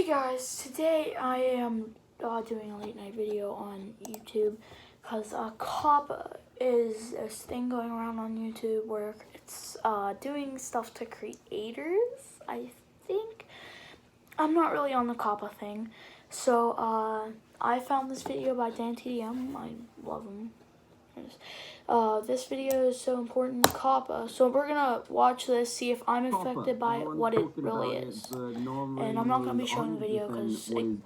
Hey guys, today I am doing a late night video on YouTube because COPPA is this thing going around on YouTube where it's doing stuff to creators, I think. I'm not really on the COPPA thing, so I found this video by Dantdm. I love him. This video is so important, COPPA. So we're gonna watch this, see if I'm affected by it, what it really is. And I'm not gonna be showing the video because it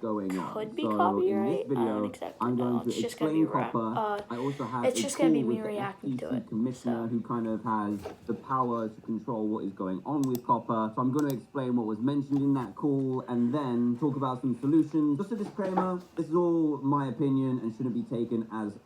could be copyright. I don't exactly know. It's just gonna be it's just gonna be me reacting to it. Commissioner who kind of has the power to control what is going on with COPPA. So I'm going to explain what was mentioned in that call and then talk about some solutions. Just a disclaimer: this is all my opinion and shouldn't be taken as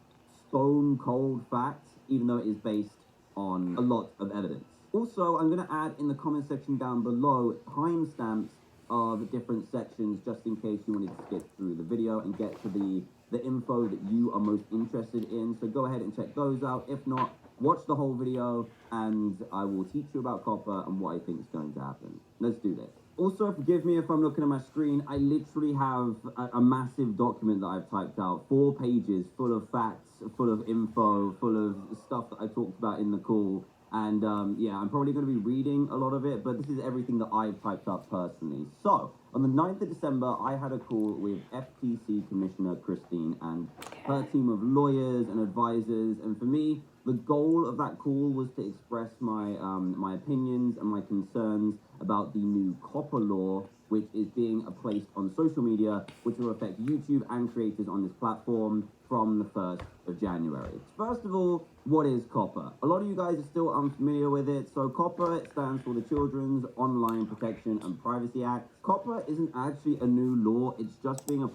stone cold facts, even though it is based on a lot of evidence. Also, I'm going to add in the comment section down below timestamps of different sections, just in case you wanted to skip through the video and get to the info that you are most interested in. So go ahead and check those out. If not, watch the whole video and I will teach you about COPPA and what I think is going to happen. Let's do this. Also, forgive me if I'm looking at my screen. I literally have a massive document that I've typed out, 4 pages full of facts, full of info, full of stuff that I talked about in the call. And yeah, I'm probably going to be reading a lot of it, but this is everything that I've typed up personally. So, on the 9th of December, I had a call with FTC Commissioner Christine and her team of lawyers and advisors. And for me, the goal of that call was to express my my opinions and my concerns about the new COPPA law, which is being placed on social media, which will affect YouTube and creators on this platform from the 1st of January. First of all, what is COPPA? A lot of you guys are still unfamiliar with it. So COPPA stands for the Children's Online Protection and Privacy Act. COPPA isn't actually a new law, it's just being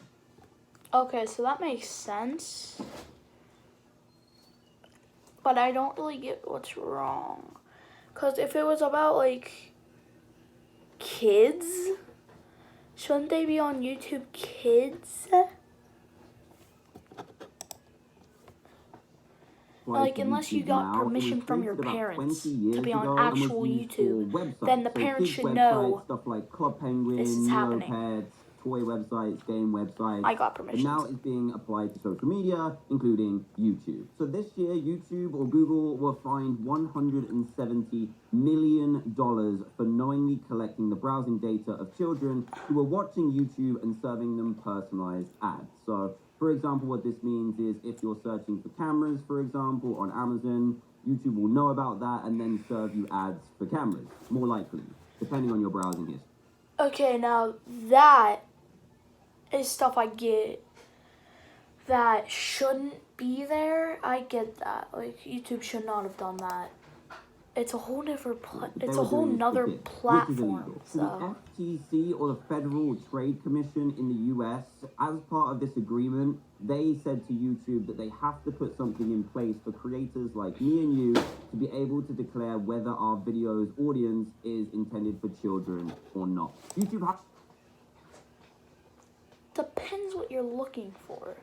Okay, so that makes sense. But I don't really get what's wrong. Because if it was about, like, kids, shouldn't they be on YouTube Kids? Like, unless you got permission from your parents to be on actual YouTube, then the parents should know stuff like Club Penguin, this is happening. Neopets, toy websites, game websites. I got permission. And now it's being applied to social media, including YouTube. So this year, YouTube or Google were fined $170 million for knowingly collecting the browsing data of children who were watching YouTube and serving them personalized ads. So, for example, what this means is if you're searching for cameras, for example, on Amazon, YouTube will know about that and then serve you ads for cameras, more likely, depending on your browsing history. Okay, now that is stuff I get that shouldn't be there. I get that. Like, YouTube should not have done that. It's a whole different it's a whole nother platform. So the FTC, or the Federal Trade Commission in the US, as part of this agreement, they said to YouTube that they have to put something in place for creators like me and you to be able to declare whether our video's audience is intended for children or not. YouTube has... Depends what you're looking for.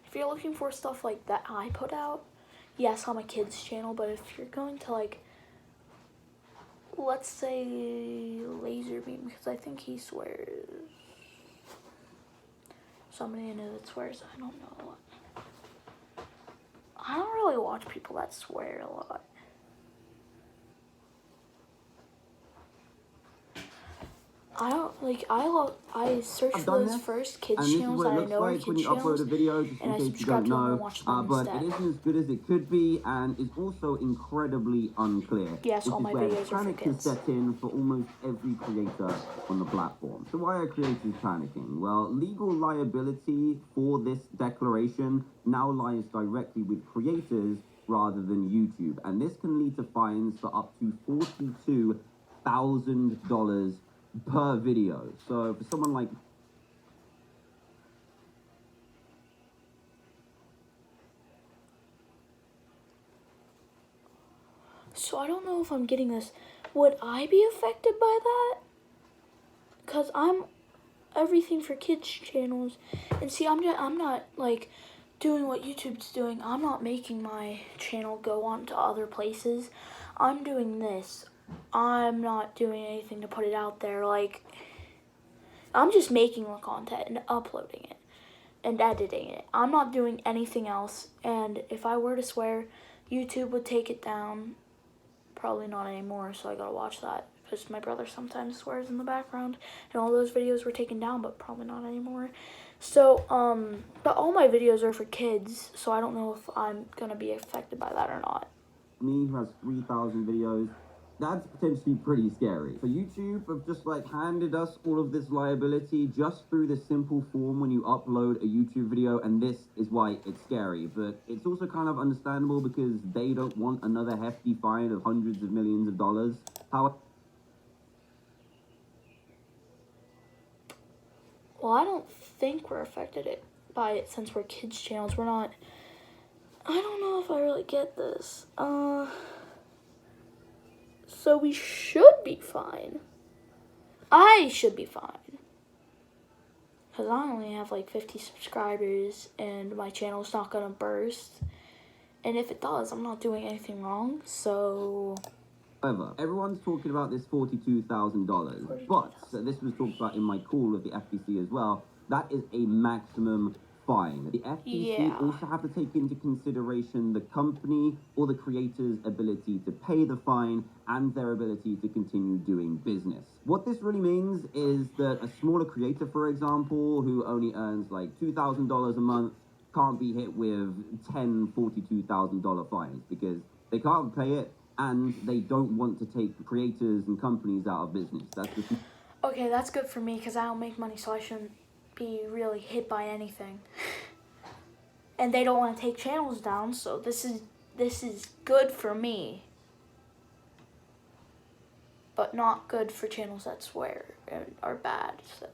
If you're looking for stuff like that I put out, yes, on my kids' channel, but if you're going to, like, let's say Laserbeam, because I think he swears. Somebody I know that swears, I don't know. I don't really watch people that swear a lot. I don't, like, I search for those first kids channels that I know are kids channels, and I subscribe to them and watch them but instead. It isn't as good as it could be, and it's also incredibly unclear. Yes, all my videos are for kids. Set in for almost every creator on the platform. So why are creators panicking? Well, legal liability for this declaration now lies directly with creators rather than YouTube, and this can lead to fines for up to $42,000 per video. So for someone like... So I don't know if I'm getting this. Would I be affected by that? Because I'm everything for kids channels. And see, I'm not like doing what YouTube's doing. I'm not making my channel go on to other places. I'm doing this. I'm not doing anything to put it out there. Like, I'm just making the content and uploading it and editing it. I'm not doing anything else. And if I were to swear, YouTube would take it down. Probably not anymore, so I gotta watch that. Because my brother sometimes swears in the background. And all those videos were taken down, but probably not anymore. So, but all my videos are for kids, so I don't know if I'm gonna be affected by that or not. Me, who has 3,000 videos, that's potentially pretty scary. So YouTube have just like handed us all of this liability just through this simple form when you upload a YouTube video, and this is why it's scary. But it's also kind of understandable because they don't want another hefty fine of hundreds of millions of dollars. How? Well, I don't think we're affected by it since we're kids channels. We're not. I don't know if I really get this. So we should be fine. I should be fine. Because I only have like 50 subscribers and my channel's not going to burst. And if it does, I'm not doing anything wrong, so... However, everyone's talking about this $42,000, but this was talked about in my call with the FTC as well. That is a maximum fine. The FTC also have to take into consideration the company or the creator's ability to pay the fine and their ability to continue doing business. What this really means is that a smaller creator, for example, who only earns like $2,000 a month, can't be hit with $10,000, $42,000 fines because they can't pay it and they don't want to take creators and companies out of business. That's just... Okay, that's good for me because I don't make money, so I shouldn't be really hit by anything. And they don't want to take channels down, so this is good for me. But not good for channels that swear and are bad, so.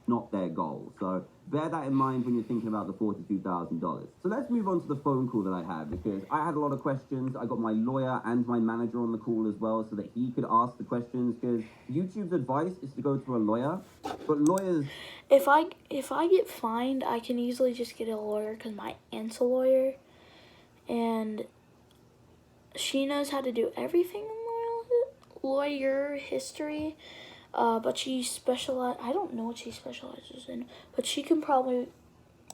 Not their goal. So bear that in mind when you're thinking about the $42,000. So let's move on to the phone call that I had, because I had a lot of questions. I got my lawyer and my manager on the call as well so that he could ask the questions, because YouTube's advice is to go to a lawyer, but lawyers... If I get fined, I can easily just get a lawyer because my aunt's a lawyer and she knows how to do everything in lawyer history. But she I don't know what she specializes in, but she can probably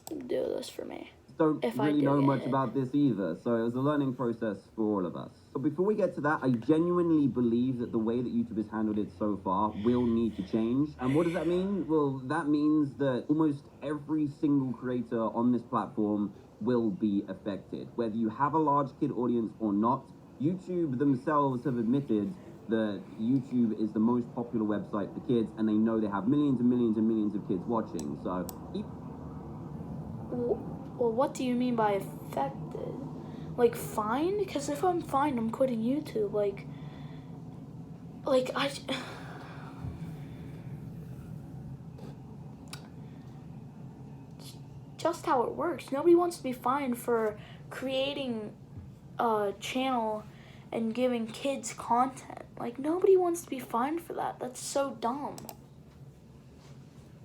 do this for me. Don't really know much about this either, so it was a learning process for all of us. But before we get to that, I genuinely believe that the way that YouTube has handled it so far will need to change. And what does that mean? Well, that means that almost every single creator on this platform will be affected. Whether you have a large kid audience or not, YouTube themselves have admitted that YouTube is the most popular website for kids, and they know they have millions and millions and millions of kids watching. So, well, what do you mean by affected? Like fined? Because if I'm fined, I'm quitting YouTube. Like I. Just how it works. Nobody wants to be fined for creating a channel and giving kids content. Like, nobody wants to be fined for that. That's so dumb.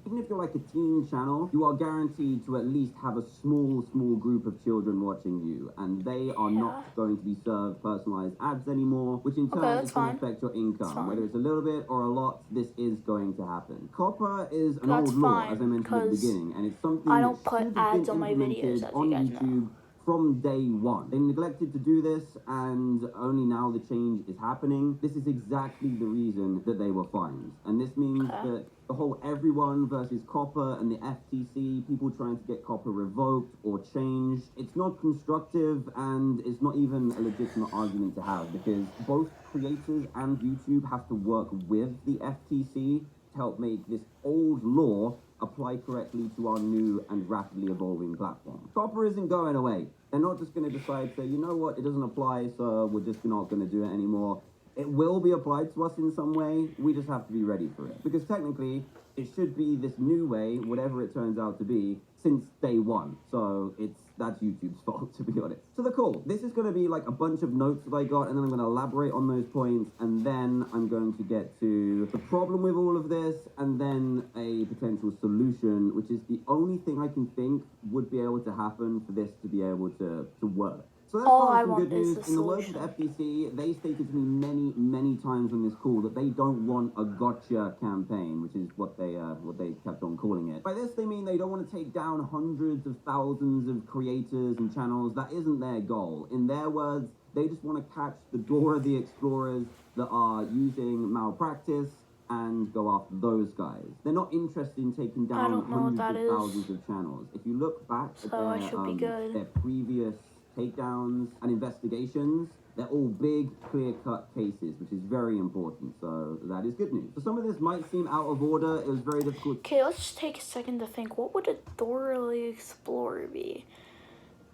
Even if you're like a teen channel, you are guaranteed to at least have a small group of children watching you, and they are not going to be served personalized ads anymore, which in turn is going to affect your income. Whether it's a little bit or a lot, this is going to happen. COPPA is an old law, as I mentioned at the beginning, and it's something I don't that put should have ads been on my videos, implemented on YouTube from day one. They neglected to do this, and only now the change is happening. This is exactly the reason that they were fined. And this means that the whole everyone versus COPPA and the FTC, people trying to get COPPA revoked or changed, it's not constructive, and it's not even a legitimate argument to have, because both creators and YouTube have to work with the FTC to help make this old law apply correctly to our new and rapidly evolving platform. COPPA isn't going away. They're not just going to decide, say, you know what, it doesn't apply, so we're just not going to do it anymore. It will be applied to us in some way. We just have to be ready for it. Because technically, it should be this new way, whatever it turns out to be, since day one. So that's YouTube's fault, to be honest. So the call. This is going to be like a bunch of notes that I got, and then I'm going to elaborate on those points, and then I'm going to get to the problem with all of this, and then a potential solution, which is the only thing I can think would be able to happen for this to be able to work. So that's All part I of some want good is news. the In the words of solution. the FTC, they stated to me many, many times on this call that they don't want a gotcha campaign, which is what they kept on calling it. By this, they mean they don't want to take down hundreds of thousands of creators and channels. That isn't their goal. In their words, they just want to catch the Dora the Explorers that are using malpractice and go after those guys. They're not interested in taking I down don't know what hundreds that of is. thousands of channels. If you look back at So I should be good. their previous takedowns and investigations, they're all big, clear-cut cases, which is very important. So that is good news. So some of this might seem out of order. It was very difficult. Okay, let's just take a second to think. What would a Dora the Explorer be?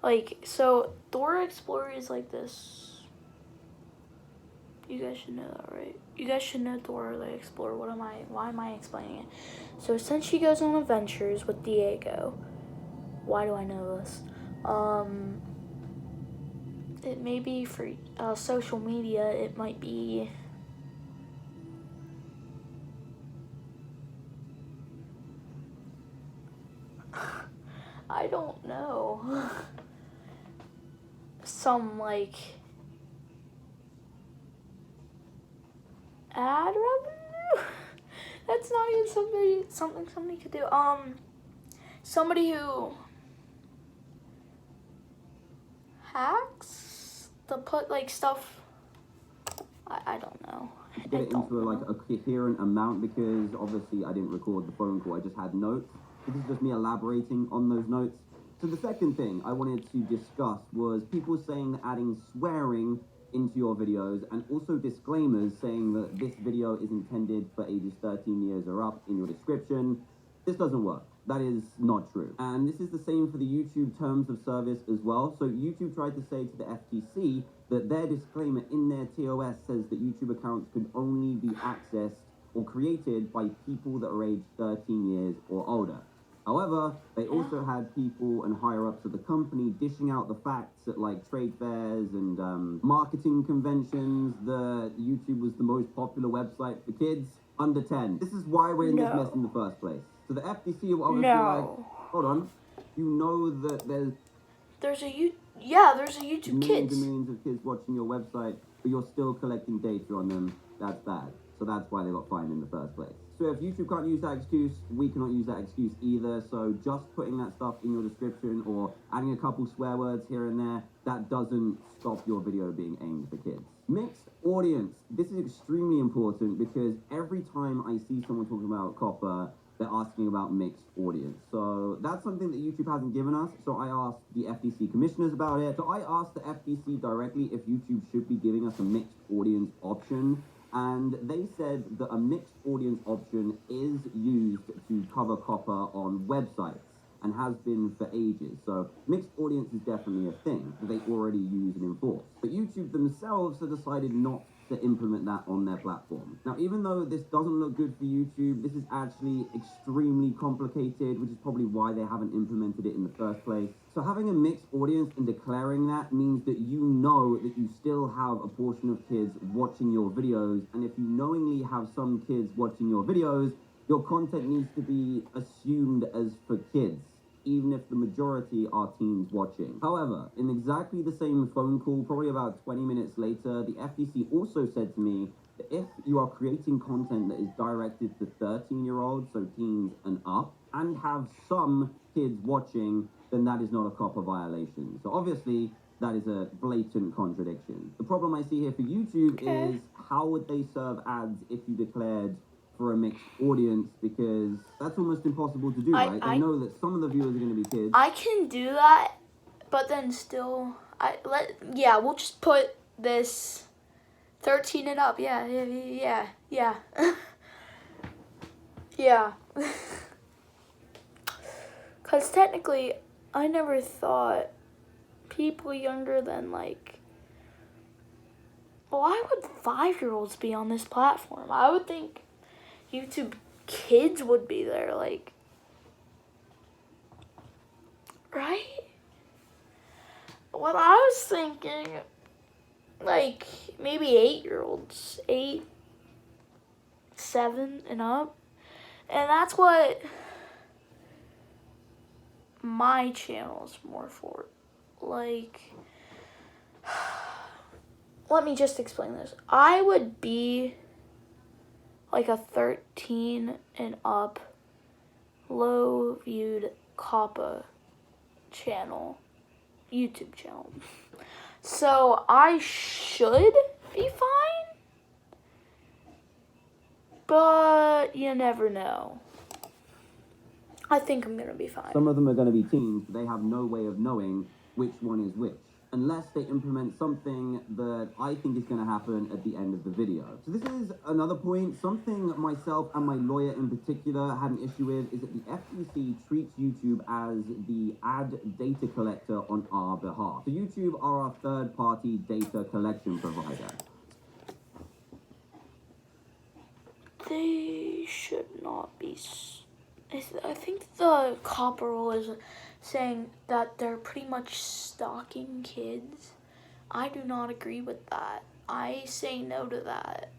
Like, so Dora Explorer is like this. You guys should know that, right? You guys should know Dora the Explorer. Why am I explaining it? So since she goes on adventures with Diego, why do I know this? It may be for social media. It might be. I don't know. Some like ad revenue. That's not even something somebody could do. Somebody who hacks to put like stuff. I don't know. To get it into like a coherent amount, because obviously I didn't record the phone call. I just had notes. This is just me elaborating on those notes. So the second thing I wanted to discuss was people saying that adding swearing into your videos and also disclaimers saying that this video is intended for ages 13 years or up in your description. This doesn't work. That is not true. And this is the same for the YouTube terms of service as well. So YouTube tried to say to the FTC that their disclaimer in their TOS says that YouTube accounts could only be accessed or created by people that are aged 13 years or older. However, they also had people and higher-ups of the company dishing out the facts at like trade fairs and marketing conventions that YouTube was the most popular website for kids under 10. This is why we're in this mess in the first place. So the FTC were obviously like, hold on, you know that there's a YouTube Kids. and millions of kids watching your website, but you're still collecting data on them. That's bad. So that's why they got fined in the first place. So if YouTube can't use that excuse, we cannot use that excuse either. So just putting that stuff in your description or adding a couple swear words here and there, that doesn't stop your video being aimed for kids. Mixed audience. This is extremely important because every time I see someone talking about COPPA, they're asking about mixed audience. So that's something that YouTube hasn't given us. So I asked the FTC commissioners about it. So I asked the FTC directly if YouTube should be giving us a mixed audience option. And they said that a mixed audience option is used to cover COPPA on websites and has been for ages. So mixed audience is definitely a thing that they already use and enforce. But YouTube themselves have decided not to implement that on their platform. Now, even though this doesn't look good for YouTube, this is actually extremely complicated, which is probably why they haven't implemented it in the first place. So having a mixed audience and declaring that means that you know that you still have a portion of kids watching your videos, and if you knowingly have some kids watching your videos, your content needs to be assumed as for kids, even if the majority are teens watching. However, in exactly the same phone call, probably about 20 minutes later, the FTC also said to me that if you are creating content that is directed to 13-year-olds, so teens and up, and have some kids watching, then that is not a COPPA violation. So obviously, that is a blatant contradiction. The problem I see here for YouTube is how would they serve ads if you declared for a mixed audience, because that's almost impossible to do, right? I know that some of the viewers are going to be kids. I can do that, but then still, we'll just put this 13 and up. Yeah. Yeah. Because technically, I never thought people younger than like, why would 5-year-olds be on this platform? I would think YouTube kids would be there, like, right? What I was thinking, like, maybe 8-year-olds, 8, 7 and up. And that's what my channel is more for. Like, let me just explain this. I would be like a 13 and up, low viewed COPPA channel, YouTube channel. So I should be fine, but you never know. I think I'm gonna be fine. Some of them are going to be teens, but they have no way of knowing which one is which, unless they implement something that I think is going to happen at the end of the video. So this is another point. Something myself and my lawyer in particular had an issue with is that the FTC treats YouTube as the ad data collector on our behalf. So YouTube are our third-party data collection provider. They should not be. I think the COPPA rule is saying that they're pretty much stalking kids. I do not agree with that. I say no to that.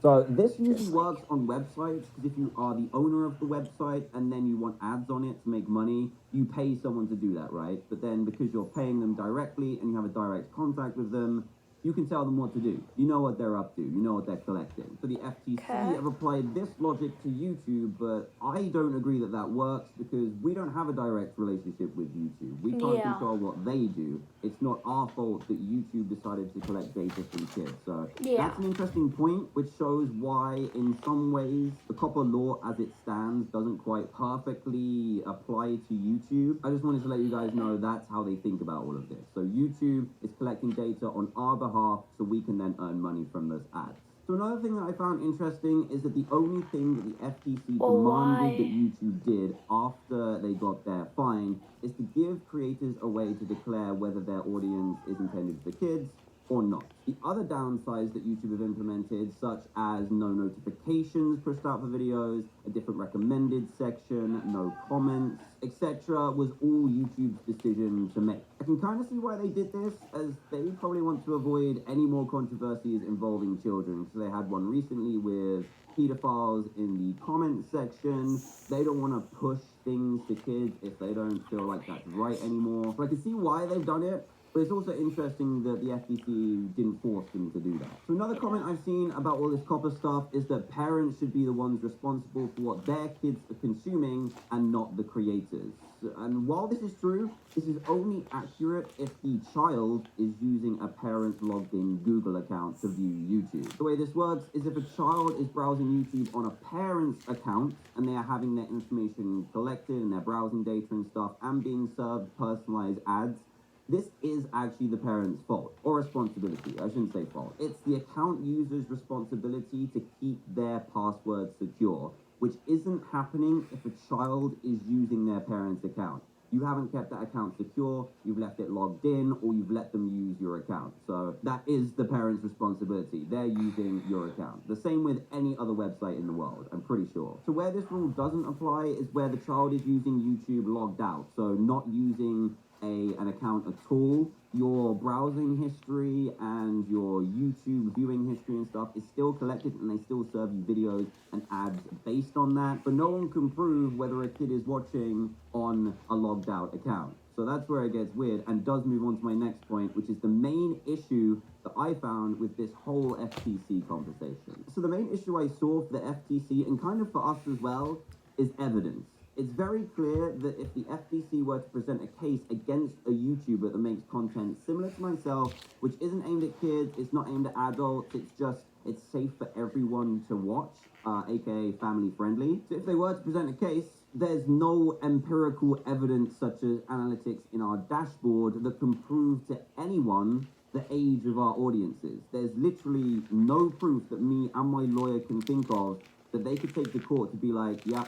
So this usually works on websites, because if you are the owner of the website and then you want ads on it to make money, you pay someone to do that, right? But then because you're paying them directly and you have a direct contact with them, you can tell them what to do. You know what they're up to. You know what they're collecting. So the FTC have applied this logic to YouTube, but I don't agree that that works because we don't have a direct relationship with YouTube. We can't control what they do. It's not our fault that YouTube decided to collect data from kids. So that's an interesting point, which shows why in some ways the COPPA law as it stands doesn't quite perfectly apply to YouTube. I just wanted to let you guys know that's how they think about all of this. So YouTube is collecting data on our behalf so we can then earn money from those ads. So another thing that I found interesting is that the only thing that the FTC demanded that YouTube did after they got their fine is to give creators a way to declare whether their audience is intended for kids or not. The other downsides that YouTube have implemented, such as no notifications pushed out for videos, a different recommended section, no comments, etc., was all YouTube's decision to make. I can kind of see why they did this, as they probably want to avoid any more controversies involving children. So they had one recently with pedophiles in the comment section. They don't want to push things to kids if they don't feel like that's right anymore. So I can see why they've done it. But it's also interesting that the FTC didn't force them to do that. So another comment I've seen about all this COPPA stuff is that parents should be the ones responsible for what their kids are consuming and not the creators. And while this is true, this is only accurate if the child is using a parent logged in Google account to view YouTube. The way this works is if a child is browsing YouTube on a parent's account and they are having their information collected and their browsing data and stuff and being served personalized ads, this is actually the parent's fault, or responsibility. I shouldn't say fault. It's the account user's responsibility to keep their password secure, which isn't happening if a child is using their parent's account. You haven't kept that account secure, you've left it logged in, or you've let them use your account. So that is the parent's responsibility. They're using your account. The same with any other website in the world, I'm pretty sure. So where this rule doesn't apply is where the child is using YouTube logged out, so not using an account at all. Your browsing history and your YouTube viewing history and stuff is still collected, and they still serve you videos and ads based on that, but no one can prove whether a kid is watching on a logged out account. So that's where it gets weird, and does move on to my next point, which is the main issue that I found with this whole FTC conversation. So the main issue I saw for the FTC, and kind of for us as well, is evidence. It's very clear that if the FTC were to present a case against a YouTuber that makes content similar to myself, which isn't aimed at kids, it's not aimed at adults, it's safe for everyone to watch, aka family friendly. So if they were to present a case, there's no empirical evidence such as analytics in our dashboard that can prove to anyone the age of our audiences. There's literally no proof that me and my lawyer can think of that they could take to court to be like, yeah,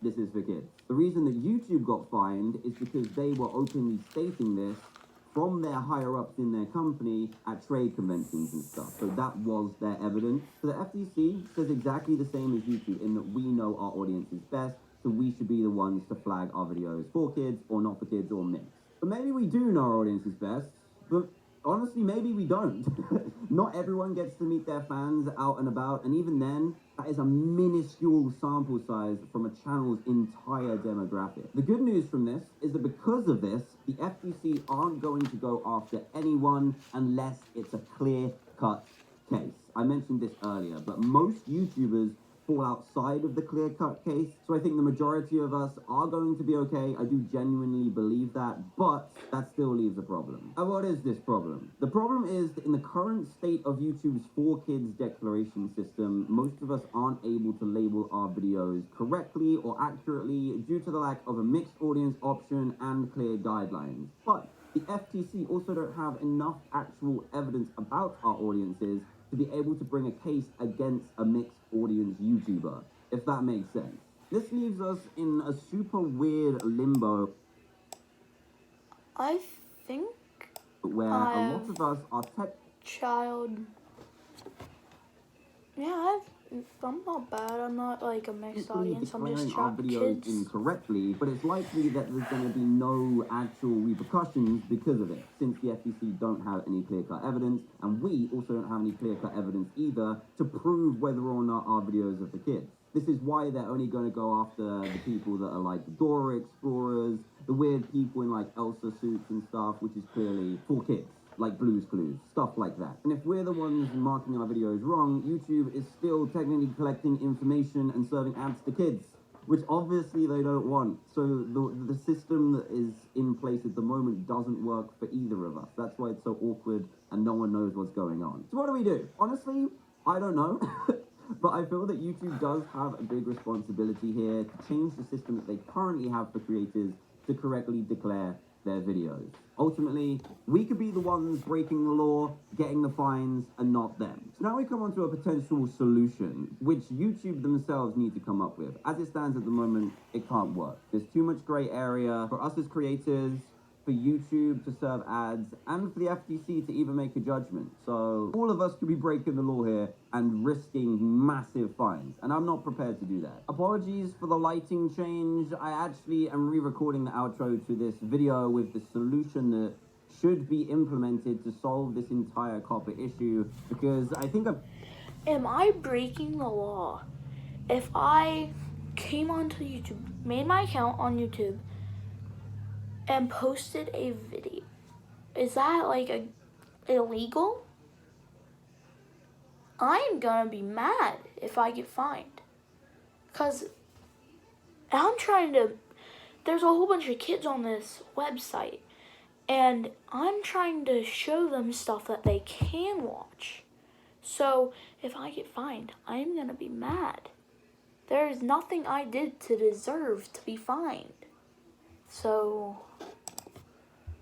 this is for kids. The reason that YouTube got fined is because they were openly stating this from their higher-ups in their company at trade conventions and stuff. So that was their evidence. So the FTC says exactly the same as YouTube in that we know our audience is best, so we should be the ones to flag our videos for kids or not for kids or mixed. But maybe we do know our audience is best, but honestly, maybe we don't. Not everyone gets to meet their fans out and about, and even then, That is a minuscule sample size from a channel's entire demographic. The good news from this is that because of this, the FTC aren't going to go after anyone unless it's a clear-cut case. I mentioned this earlier, but most YouTubers fall outside of the clear-cut case, so I think the majority of us are going to be okay. I do genuinely believe that, but that still leaves a problem. And what is this problem? The problem is that in the current state of YouTube's 4Kids declaration system, most of us aren't able to label our videos correctly or accurately due to the lack of a mixed audience option and clear guidelines. But the FTC also don't have enough actual evidence about our audiences to be able to bring a case against a mixed audience YouTuber, if that makes sense. This leaves us in a super weird limbo I think where a lot of us are I'm not bad. I'm not like a mixed audience. I'm just our videos kids. incorrectly, but it's likely that there's going to be no actual repercussions because of it, since the FTC don't have any clear-cut evidence, and we also don't have any clear-cut evidence either to prove whether or not our videos are for kids. This is why they're only going to go after the people that are like Dora Explorers, the weird people in like Elsa suits and stuff, which is clearly for kids, like Blue's Clues, stuff like that. And if we're the ones marking our videos wrong, YouTube is still technically collecting information and serving ads to kids, which obviously they don't want. So the system that is in place at the moment doesn't work for either of us. That's why it's so awkward and no one knows what's going on. So what do we do? Honestly, I don't know. But I feel that YouTube does have a big responsibility here to change the system that they currently have for creators to correctly declare their videos. Ultimately, we could be the ones breaking the law, getting the fines, and not them. So now we come on to a potential solution, which YouTube themselves need to come up with. As it stands at the moment, it can't work. There's too much gray area for us as creators, for YouTube to serve ads, and for the FTC to even make a judgment. So all of us could be breaking the law here and risking massive fines, and I'm not prepared to do that. Apologies for the lighting change. I actually am re-recording the outro to this video with the solution that should be implemented to solve this entire COPPA issue, because I think Am I breaking the law if I came onto YouTube, made my account on YouTube, and posted a video? Is that like illegal? I'm gonna be mad if I get fined. Cause there's a whole bunch of kids on this website, and I'm trying to show them stuff that they can watch. So if I get fined, I'm gonna be mad. There is nothing I did to deserve to be fined. So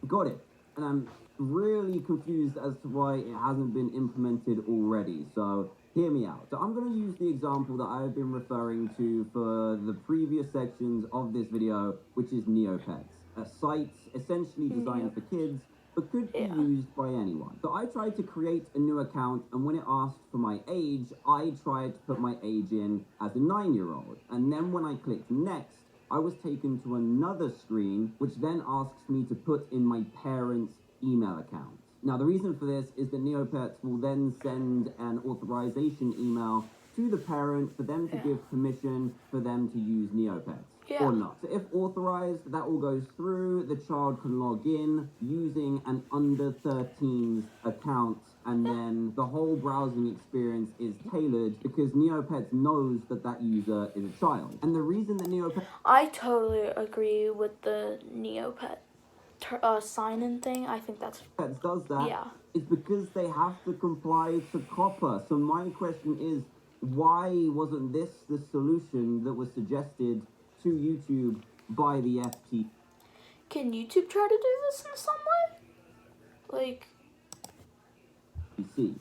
got it. And I'm really confused as to why it hasn't been implemented already. So hear me out. So I'm going to use the example that I've been referring to for the previous sections of this video, which is Neopets, a site essentially designed for kids, but could be used by anyone. So I tried to create a new account, and when it asked for my age, I tried to put my age in as a 9-year-old. And then when I clicked next, I was taken to another screen, which then asks me to put in my parents' email account. Now, the reason for this is that Neopets will then send an authorization email to the parent for them to give permission for them to use Neopets. Or not. So if authorized, that all goes through, the child can log in using an under 13's account, and then the whole browsing experience is tailored because Neopets knows that that user is a child. And the reason that Neopets... I totally agree with the Neopet sign-in thing. I think that's... does that. It's because they have to comply to COPPA. So my question is, why wasn't this the solution that was suggested to YouTube by the FTC? Can YouTube try to do this in some way? Like...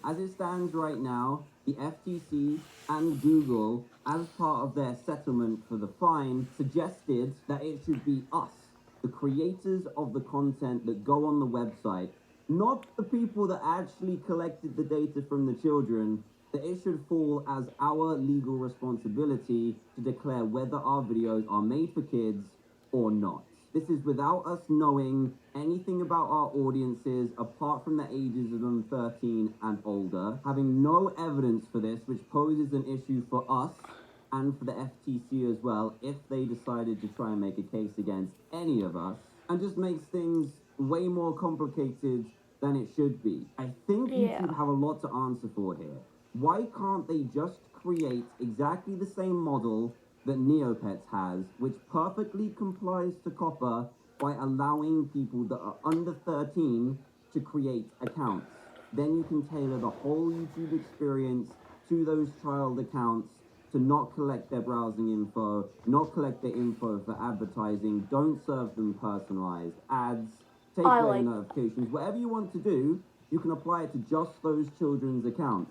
As it stands right now, the FTC and Google, as part of their settlement for the fine, suggested that it should be us, the creators of the content that go on the website, not the people that actually collected the data from the children, that it should fall as our legal responsibility to declare whether our videos are made for kids or not. This is without us knowing anything about our audiences apart from the ages of them 13 and older, having no evidence for this, which poses an issue for us and for the FTC as well if they decided to try and make a case against any of us, and just makes things way more complicated than it should be. I think YouTube have a lot to answer for here. Why can't they just create exactly the same model that Neopets has, which perfectly complies to COPPA by allowing people that are under 13 to create accounts? Then you can tailor the whole YouTube experience to those child accounts to not collect their browsing info, not collect their info for advertising, don't serve them personalized ads, take away notifications, whatever you want to do, you can apply it to just those children's accounts.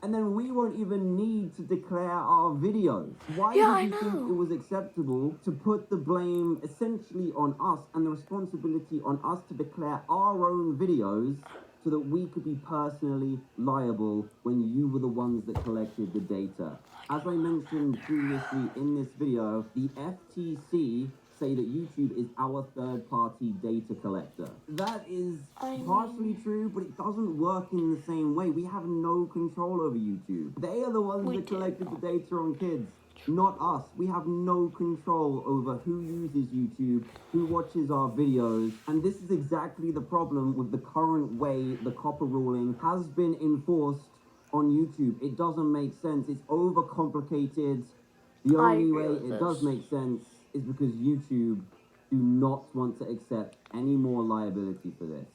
And then we won't even need to declare our videos. Why did you think it was acceptable to put the blame essentially on us and the responsibility on us to declare our own videos so that we could be personally liable when you were the ones that collected the data? As I mentioned previously in this video, the FTC say that YouTube is our third-party data collector. That is partially true, but it doesn't work in the same way. We have no control over YouTube. They are the ones that collected the data on kids, not us. We have no control over who uses YouTube, who watches our videos, and this is exactly the problem with the current way the COPPA ruling has been enforced on YouTube. It doesn't make sense. It's overcomplicated. The only way it does make sense is because YouTube do not want to accept any more liability for this,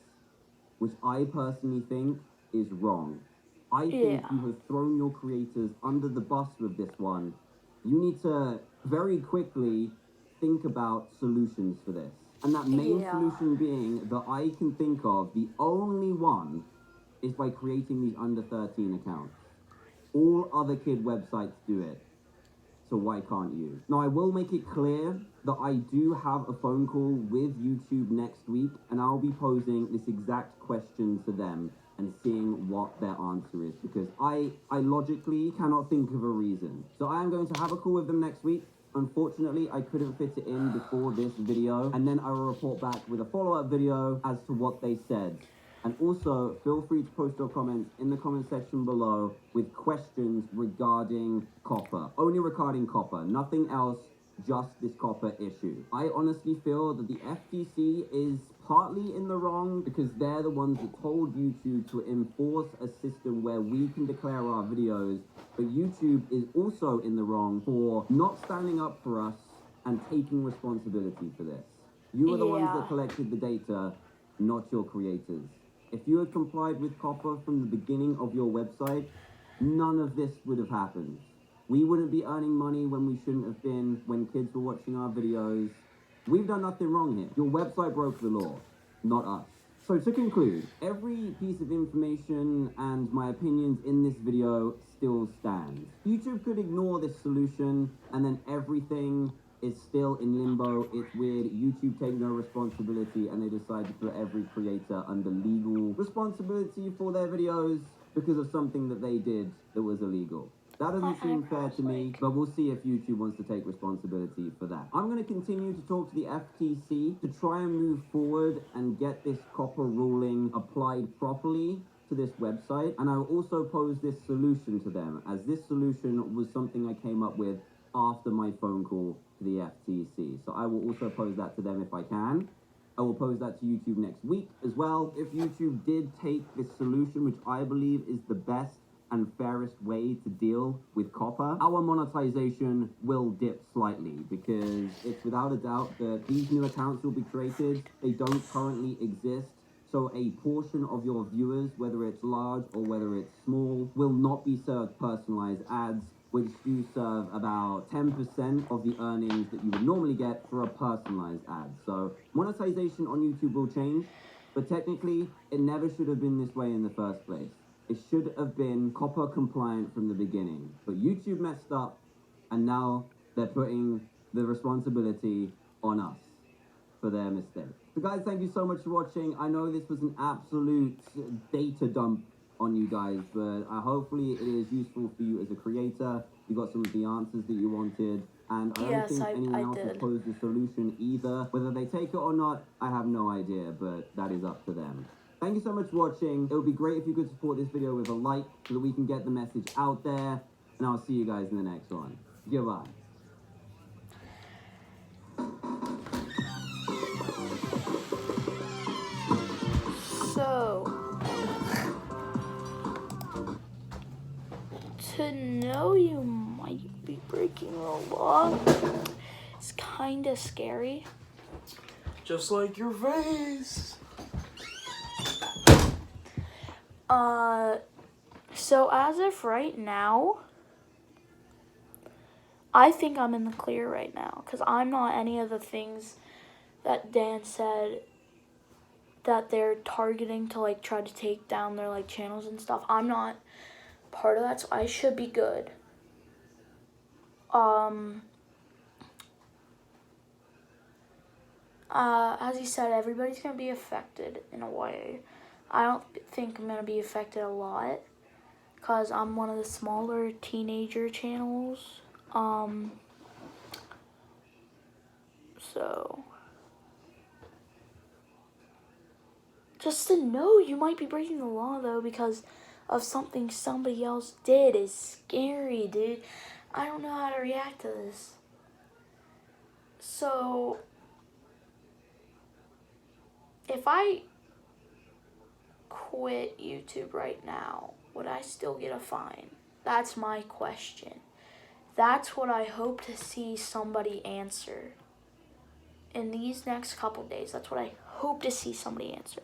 which I personally think is wrong. I think you have thrown your creators under the bus with this one. You need to very quickly think about solutions for this. And that main solution being that I can think of, the only one, is by creating these under 13 accounts. All other kid websites do it. So why can't you? Now, I will make it clear that I do have a phone call with YouTube next week, and I'll be posing this exact question to them and seeing what their answer is, because I logically cannot think of a reason. So I am going to have a call with them next week. Unfortunately, I couldn't fit it in before this video, and then I will report back with a follow-up video as to what they said. And also, feel free to post your comments in the comment section below with questions regarding COPPA. Only regarding COPPA, nothing else, just this COPPA issue. I honestly feel that the FTC is partly in the wrong because they're the ones that told YouTube to enforce a system where we can declare our videos, but YouTube is also in the wrong for not standing up for us and taking responsibility for this. You are the ones that collected the data, not your creators. If you had complied with COPPA from the beginning of your website, none of this would have happened. We wouldn't be earning money when we shouldn't have been, when kids were watching our videos. We've done nothing wrong here. Your website broke the law, not us. So to conclude, every piece of information and my opinions in this video still stands. YouTube could ignore this solution and then everything is still in limbo. It's weird. YouTube take no responsibility and they decide to put every creator under legal responsibility for their videos because of something that they did that was illegal. That doesn't seem fair to me, but we'll see if YouTube wants to take responsibility for that. I'm going to continue to talk to the FTC to try and move forward and get this COPPA ruling applied properly to this website, and I'll also pose this solution to them, as this solution was something I came up with after my phone call to the FTC. So I will also pose that to them if I can. I will pose that to YouTube next week as well. If YouTube did take this solution, which I believe is the best and fairest way to deal with COPPA, our monetization will dip slightly because it's without a doubt that these new accounts will be created. They don't currently exist. So a portion of your viewers, whether it's large or whether it's small, will not be served personalized ads, which do serve about 10% of the earnings that you would normally get for a personalized ad. So monetization on YouTube will change, but technically it never should have been this way in the first place. It should have been COPPA compliant from the beginning, but YouTube messed up and now they're putting the responsibility on us for their mistake. So guys, thank you so much for watching. I know this was an absolute data dump on you guys, but hopefully it is useful for you as a creator. you got some of the answers that you wanted. And I don't Yes, think anyone I else has did. posed a solution either. Whether they take it or not, I have no idea, but that is up to them. Thank you so much for watching. It would be great if you could support this video with a like so that we can get the message out there. And I'll see you guys in the next one. Goodbye. So, to know you might be breaking the law is kind of scary. Just like your face. So as of right now, I think I'm in the clear right now because I'm not any of the things that Dan said that they're targeting to like try to take down their like channels and stuff. I'm not part of that, so I should be good. As he said, everybody's gonna be affected in a way. I don't think I'm gonna be affected a lot because I'm one of the smaller teenager channels. So just to know you might be breaking the law though because of something somebody else did is scary, dude. I don't know how to react to this. So if I quit YouTube right now, would I still get a fine? That's my question. That's what I hope to see somebody answer in these next couple days. That's what I hope to see somebody answer.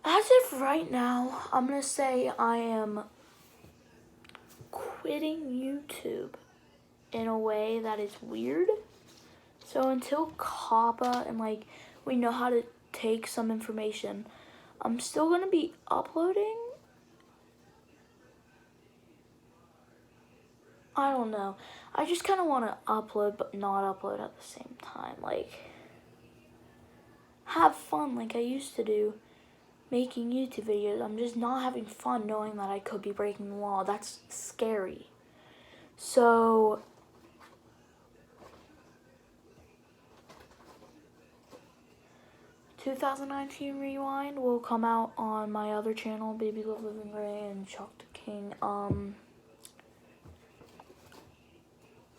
As of right now, I'm gonna say I am quitting YouTube in a way that is weird. So until COPPA and like we know how to take some information, I'm still gonna be uploading. I don't know. I just kind of want to upload but not upload at the same time. Like have fun like I used to do making YouTube videos. I'm just not having fun knowing that I could be breaking the law. That's scary. So 2019 Rewind will come out on my other channel, Baby Love Living Ray and Chuck the King.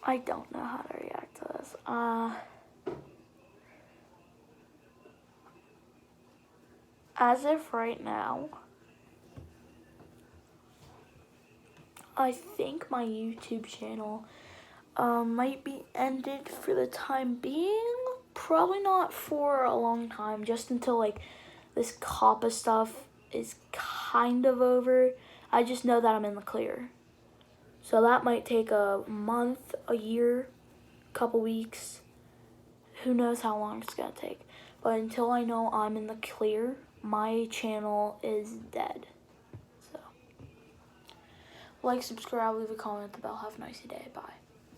I don't know how to react to this. As of right now, I think my YouTube channel might be ended for the time being. Probably not for a long time, just until like this COPPA stuff is kind of over. I just know that I'm in the clear. So that might take a month, a year, couple weeks. Who knows how long it's gonna take. But until I know I'm in the clear, my channel is dead. So, like, subscribe, leave a comment, the bell. Have a nice day. Bye.